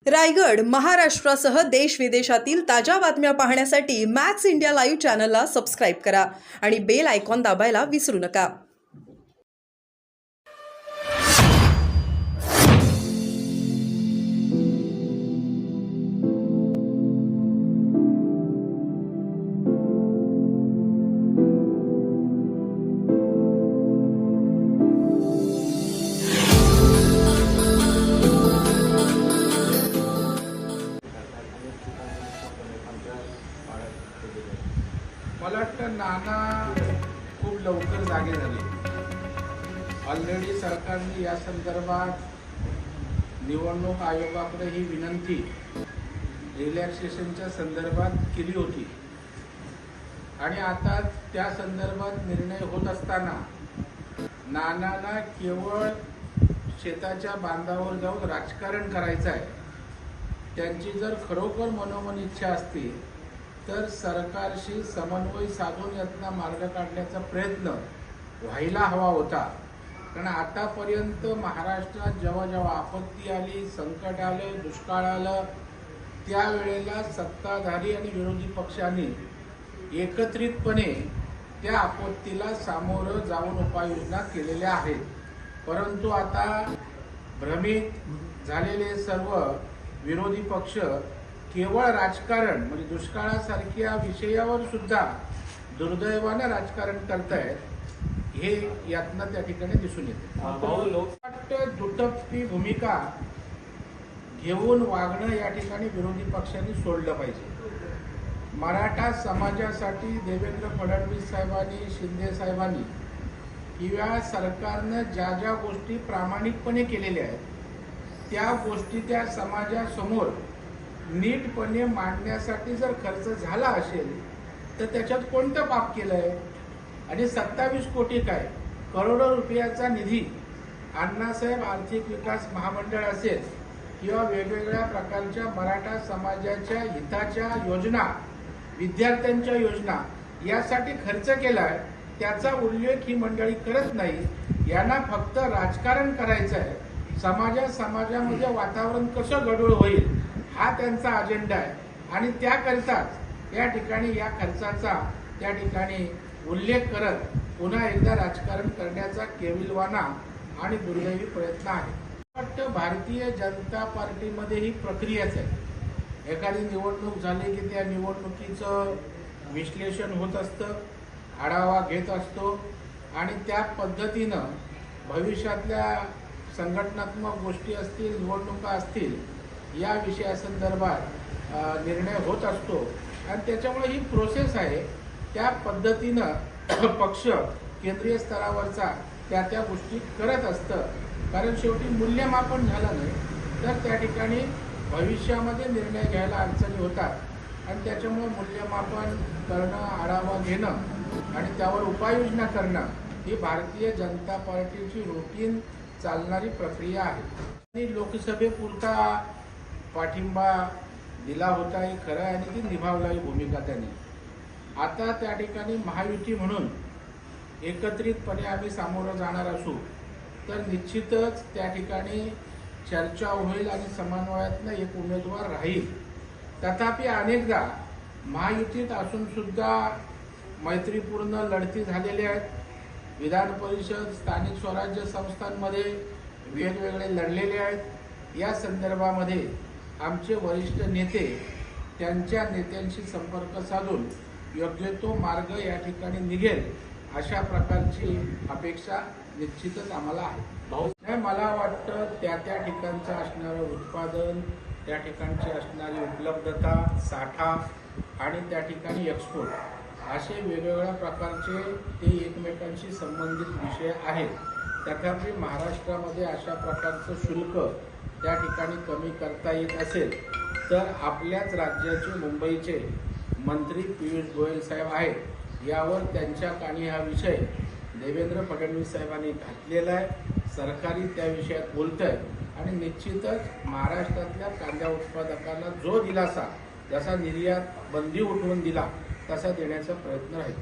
रायगड, महाराष्ट्रासह देश विदेशातील ताज्या बातम्या पाहण्यासाठी मॅक्स इंडिया लाईव्ह चॅनलला सबस्क्राईब करा आणि बेल आयकॉन दाबायला विसरू नका. मला वाटतं नाना खूप लवकर जागे झाले. ऑलरेडी सरकारने या संदर्भात निवडणूक आयोगाकडे ही विनंती रिलॅक्सेशनच्या संदर्भात केली होती आणि आता त्या संदर्भात निर्णय होत असताना नानाला केवळ शेताच्या बांधावर जाऊन राजकारण करायचं आहे. त्यांची जर खरोखर मनोमन इच्छा असती तर सरकारशी समन्वय साधून यातला मार्ग काढण्याचा प्रयत्न व्हायला हवा होता. कारण आतापर्यंत महाराष्ट्रात जेव्हा जेव्हा आपत्ती आली, संकट आलं, दुष्काळ आलं, त्यावेळेला सत्ताधारी आणि विरोधी पक्षांनी एकत्रितपणे त्या आपत्तीला सामोरं जाऊन उपाययोजना केलेल्या आहेत. परंतु आता भ्रमित झालेले सर्व विरोधी पक्ष केवळ राजकारण म्हणजे दुष्काळासारख्या विषयावर सुद्धा दुर्दैवाने राजकारण करतायत, हे यातनं त्या ठिकाणी दिसून येते. दुटप्पी भूमिका घेऊन वागणं या ठिकाणी विरोधी पक्षांनी सोडलं पाहिजे. मराठा समाजासाठी देवेंद्र फडणवीस साहेबांनी, शिंदे साहेबांनी किंवा सरकारनं ज्या ज्या गोष्टी प्रामाणिकपणे केलेल्या आहेत त्या गोष्टी त्या समाजासमोर नीटपणे मांडण्यासाठी जर खर्च झाला असेल तर त्याच्यात कोणतं पाप केलंय? आणि 27 कोटी काय करोडो रुपयाचा निधी अण्णासाहेब आर्थिक विकास महामंडळ असेल किंवा वेगवेगळ्या प्रकारच्या मराठा समाजाच्या हिताच्या योजना, विद्यार्थ्यांच्या योजना यासाठी खर्च केलाय, त्याचा उल्लेख ही मंडळी करत नाही. यांना फक्त राजकारण करायचं आहे. समाजामध्ये वातावरण कसं गढूळ होईल हा त्यांचा अजेंडा आहे आणि त्याकरताच या ठिकाणी या खर्चाचा त्या ठिकाणी उल्लेख करत पुन्हा एकदा राजकारण करण्याचा केविलवाना आणि दुर्दैवी प्रयत्न आहे. वाटतं भारतीय जनता पार्टीमध्ये ही प्रक्रियाच आहे. एखादी निवडणूक झाली की त्या निवडणुकीचं विश्लेषण होत असतं, आढावा घेत असतो आणि त्या पद्धतीनं भविष्यातल्या संघटनात्मक गोष्टी असतील, निवडणुका असतील, या विषयासंदर्भात निर्णय होत असतो आणि त्याच्यामुळे ही प्रोसेस आहे. त्या पद्धतीनं पक्ष केंद्रीय स्तरावरचा त्या गोष्टी करत असतं. कारण शेवटी मूल्यमापन झालं नाही तर त्या ठिकाणी भविष्यामध्ये निर्णय घ्यायला अडचणी होतात आणि त्याच्यामुळे मूल्यमापन करणं, आढावा घेणं आणि त्यावर उपाययोजना करणं ही भारतीय जनता पार्टीची रुटीन चालणारी प्रक्रिया आहे. आणि लोकसभेपुरता पाठिंबा दिला होता हे खरं आहे आणि ती निभावलाही भूमिका त्यांनी. आता त्या ठिकाणी महायुती म्हणून एकत्रितपणे आम्ही सामोरं जाणार असू तर निश्चितच त्या ठिकाणी चर्चा होईल आणि समन्वयातनं एक उमेदवार राहील. तथापि अनेकदा महायुतीत असून सुद्धा मैत्रीपूर्ण लढती झालेल्या आहेत. विधान परिषद, स्थानिक स्वराज्य संस्थांमध्ये वेगवेगळे लढलेले आहेत. या संदर्भामध्ये आमचे वरिष्ठ नेते त्यांच्या नेत्यांशी संपर्क साधून योग्य तो मार्ग या ठिकाणी निघेल अशा प्रकारची अपेक्षा निश्चितच आम्हाला आहे. मला वाटतं त्या ठिकाणचं असणारं उत्पादन, त्या ठिकाणची असणारी उपलब्धता, साठा आणि त्या ठिकाणी एक्सपोर्ट असे वेगवेगळ्या प्रकारचे ते एकमेकांशी संबंधित विषय आहेत. तथापि महाराष्ट्रामध्ये अशा प्रकारचं शुल्क त्या ठिकाणी कमी करता येत असेल तर आपल्याच राज्याचे, मुंबईचे मंत्री पियुष गोयल साहेब आहेत. यावर त्यांच्या कानी हा विषय देवेंद्र फडणवीस साहेबांनी घातलेला आहे. सरकारी त्या विषयात बोलतंय आणि निश्चितच महाराष्ट्रातल्या कांदा उत्पादकांना जो दिलासा, जसा निर्यात बंदी उठवून दिला तसा देण्याचा प्रयत्न राहील.